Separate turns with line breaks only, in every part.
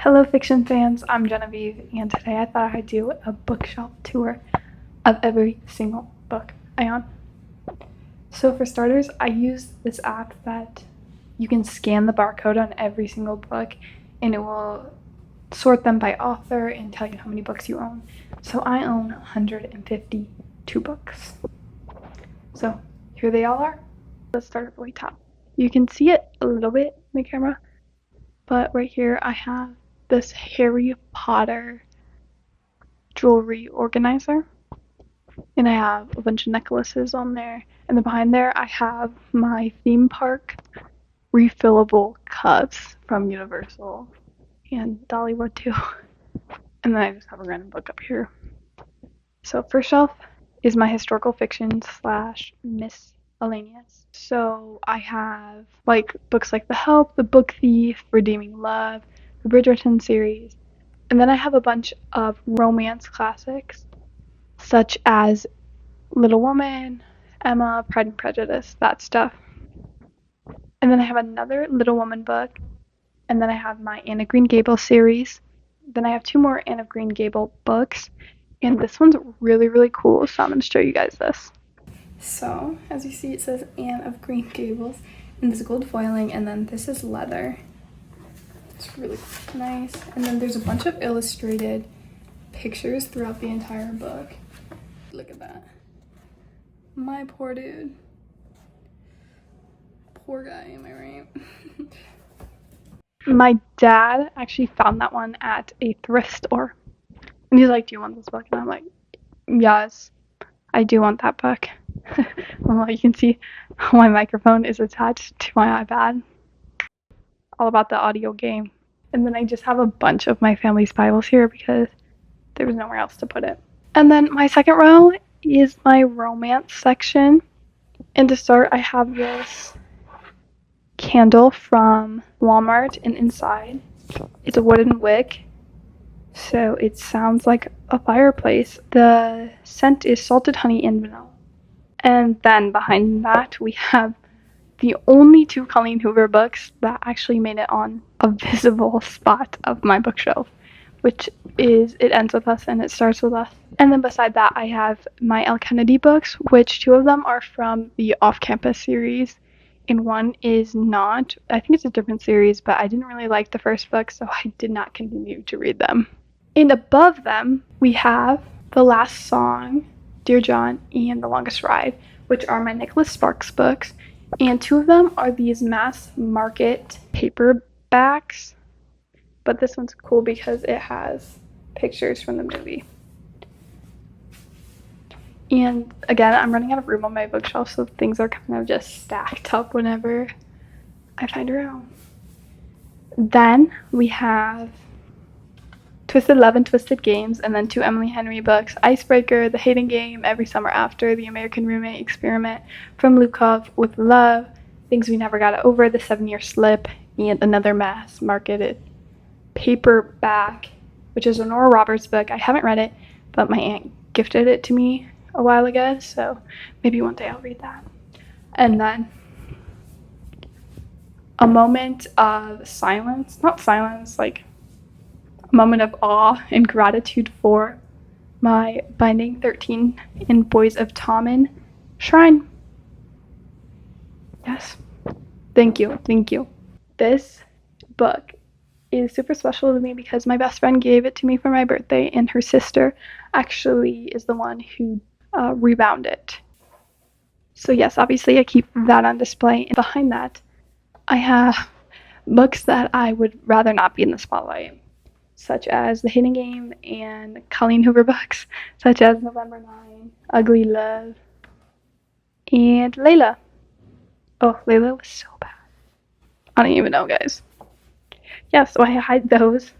Hello fiction fans, I'm Genevieve, and today I thought I'd do a bookshelf tour of every single book I own. So for starters, I use this app that you can scan the barcode on every single book and it will sort them by author and tell you how many books you own. So I own 152 books. So here they all are. Let's start at the way top. You can see it a little bit in the camera, but right here I have this Harry Potter jewelry organizer, and I have a bunch of necklaces on there, and then behind there I have my theme park refillable cups from Universal and Dollywood too. And then I just have a random book up here. So first shelf is my historical fiction / miscellaneous. So I have like books like The Help, The Book Thief, Redeeming Love, the Bridgerton series, and then I have a bunch of romance classics such as Little Woman, Emma, Pride and Prejudice, that stuff. And then I have another Little Woman book, and then I have my Anne of Green Gables series. Then I have 2 more Anne of Green Gables books, and this one's really, really cool, so I'm going to show you guys this. So, as you see, it says Anne of Green Gables, and this gold foiling, and then this is leather. It's really nice. And then there's a bunch of illustrated pictures throughout the entire book. Look at that. My poor dude. Poor guy, am I right? My dad actually found that one at a thrift store. And he's like, do you want this book? And I'm like, yes, I do want that book. Well, you can see my microphone is attached to my iPad. All about the audio game. And then I just have a bunch of my family's Bibles here because there was nowhere else to put it. And then my second row is my romance section. And to start, I have this candle from Walmart, and inside it's a wooden wick, so it sounds like a fireplace. The scent is salted honey and vanilla. And then behind that we have the only 2 Colleen Hoover books that actually made it on a visible spot of my bookshelf, which is It Ends With Us and It Starts With Us. And then beside that I have my Elle Kennedy books, which 2 of them are from the Off-Campus series, and one is not. I think it's a different series, but I didn't really like the first book, so I did not continue to read them. And above them we have The Last Song, Dear John, and The Longest Ride, which are my Nicholas Sparks books, and 2 of them are these mass market paperbacks, but this one's cool because it has pictures from the movie. And again, I'm running out of room on my bookshelf, so things are kind of just stacked up whenever I find room. Then we have Twisted Love and Twisted Games, and then 2 Emily Henry books, Icebreaker, The Hating Game, Every Summer After, The American Roommate Experiment, From Lukov with Love, Things We Never Got Over, The 7-Year Slip, and another mass marketed paperback, which is a Nora Roberts book. I haven't read it, but my aunt gifted it to me a while ago, so maybe one day I'll read that. And then a moment of silence, not silence, like a moment of awe and gratitude for my Binding 13 in Boys of Tommen shrine. Yes. Thank you. This book is super special to me because my best friend gave it to me for my birthday, and her sister actually is the one who rebound it. So yes, obviously I keep that on display. And behind that, I have books that I would rather not be in the spotlight, such as The Hidden Game, and Colleen Hoover books, such as November 9, Ugly Love, and Layla. Oh, Layla was so bad. I don't even know, guys. Yeah, so I hide those.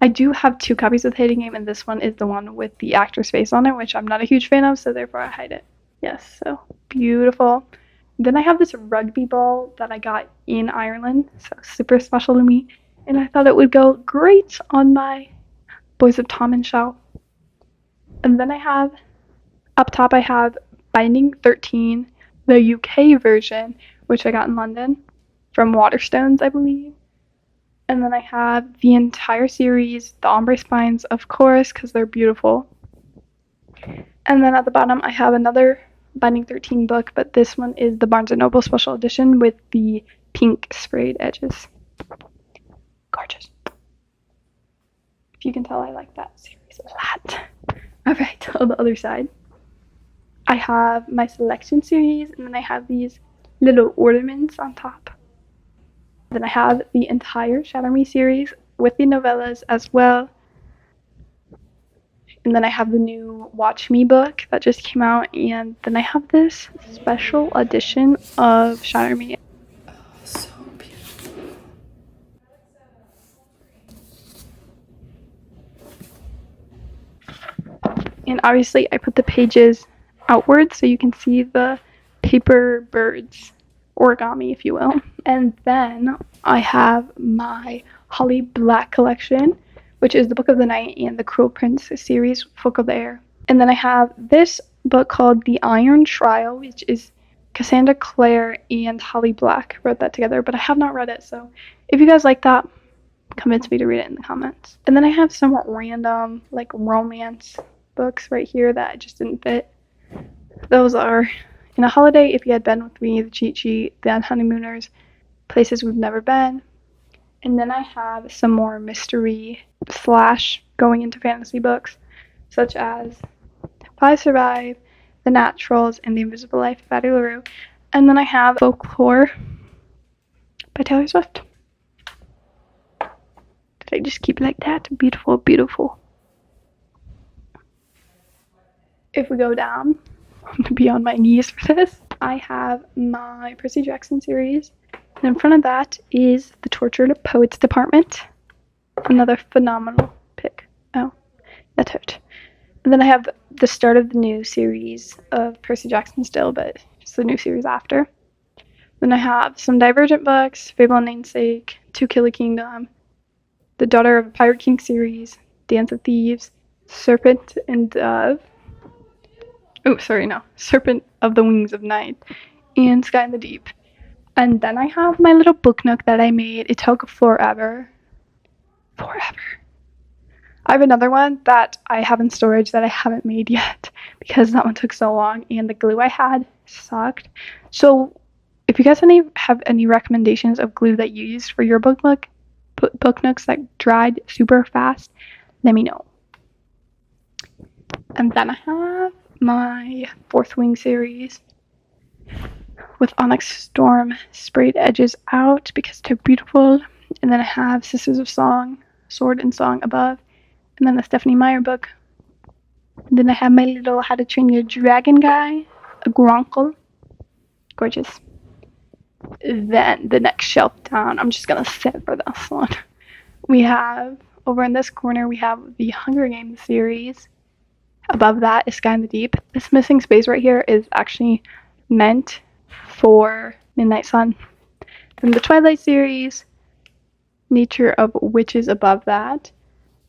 I do have 2 copies of The Hidden Game, and this one is the one with the actor's face on it, which I'm not a huge fan of, so therefore I hide it. Yes, so beautiful. Then I have this rugby ball that I got in Ireland, so super special to me, and I thought it would go great on my Boys of Tommen shelf. And then I have, up top I have Binding 13, the UK version, which I got in London from Waterstones, I believe. And then I have the entire series, the ombre spines, of course, because they're beautiful. And then at the bottom, I have another Binding 13 book, but this one is the Barnes & Noble Special Edition with the pink sprayed edges. Gorgeous. If you can tell, I like that series a lot. Alright, on the other side, I have my selection series, and then I have these little ornaments on top. Then I have the entire Shatter Me series with the novellas as well. And then I have the new Watch Me book that just came out, and then I have this special edition of Shatter Me. Oh, so beautiful. And obviously I put the pages outward so you can see the paper birds, origami if you will. And then I have my Holly Black collection, which is the Book of the Night and the Cruel Prince series, Folk of the Air. And then I have this book called The Iron Trial, which is Cassandra Clare and Holly Black wrote that together, but I have not read it, so if you guys like that, convince me to read it in the comments. And then I have some random like romance books right here that just didn't fit. Those are In a Holiday, If You Had Been With Me, The Cheat Sheet, The Honeymooners, Places We've Never Been. And then I have some more mystery / going into fantasy books, such as Five Survive, The Naturals, and The Invisible Life of Addie LaRue. And then I have Folklore by Taylor Swift. Did I just keep it like that? Beautiful, beautiful. If we go down, I'm gonna be on my knees for this. I have my Percy Jackson series, and in front of that is the Tortured Poets Department. Another phenomenal pick. Oh, that hurt. And then I have the start of the new series of Percy Jackson still, but it's the new series after. Then I have some Divergent books, Fable and Namesake, To Kill a Kingdom, the Daughter of a Pirate King series, Dance of Thieves, Serpent and Dove. Serpent of the Wings of Night, and Sky in the Deep. And then I have my little book nook that I made. It took forever. I have another one that I have in storage that I haven't made yet because that one took so long and the glue I had sucked. So if you guys have any recommendations of glue that you used for your book nooks that dried super fast, let me know. And then I have my Fourth Wing series with Onyx Storm sprayed edges out because they're beautiful. And then I have Sisters of Song, Sword and Song above. And then the Stephanie Meyer book. And then I have my little How to Train Your Dragon guy, a Gronkle. Gorgeous. Then the next shelf down, I'm just gonna sit for this one. We have, over in this corner, we have the Hunger Games series. Above that is Sky in the Deep. This missing space right here is actually meant for Midnight Sun. Then the Twilight series, Nature of Witches above that.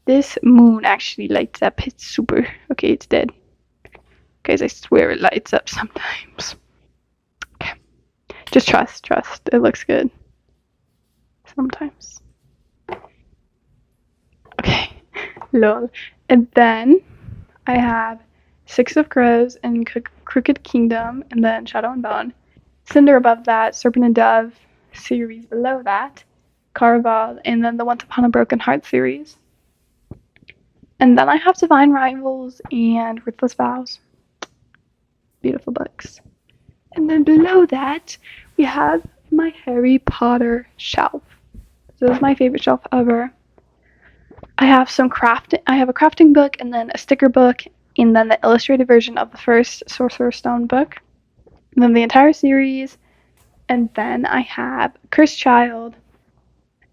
This moon actually lights up. It's super. Okay, it's dead. Guys, I swear it lights up sometimes. Okay. Just trust. It looks good. Sometimes. Okay. Lol. And then I have Six of Crows and Crooked Kingdom, and then Shadow and Bone. Cinder above that, Serpent and Dove series below that, Caraval, and then the Once Upon a Broken Heart series. And then I have Divine Rivals and Ruthless Vows. Beautiful books. And then below that, we have my Harry Potter shelf. This is my favorite shelf ever. I have I have a crafting book, and then a sticker book, and then the illustrated version of the first Sorcerer's Stone book, and then the entire series, and then I have Cursed Child,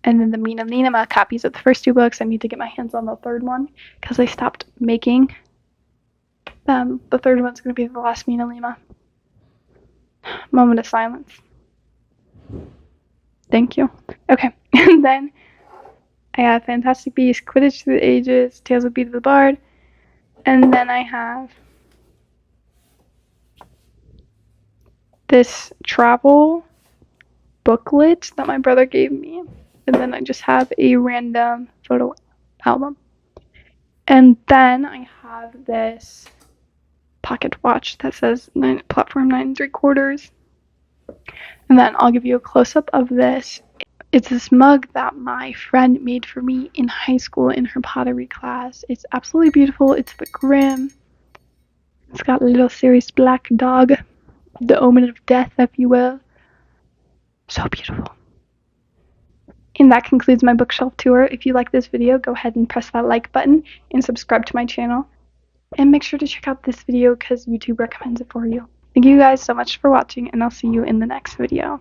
and then the Mina Lima copies of the first two books. I need to get my hands on the third one because I stopped making them. The third one's going to be the last Mina Lima. Moment of silence. Thank you. Okay, and then I have Fantastic Beasts, Quidditch Through the Ages, Tales of Beat the Bard, and then I have this travel booklet that my brother gave me. And then I just have a random photo album. And then I have this pocket watch that says platform 9 3/4. And then I'll give you a close-up of this. It's this mug that my friend made for me in high school in her pottery class. It's absolutely beautiful. It's the Grimm. It's got a little Sirius Black dog, the omen of death, if you will. So beautiful. And that concludes my bookshelf tour. If you like this video, go ahead and press that like button and subscribe to my channel. And make sure to check out this video because YouTube recommends it for you. Thank you guys so much for watching, and I'll see you in the next video.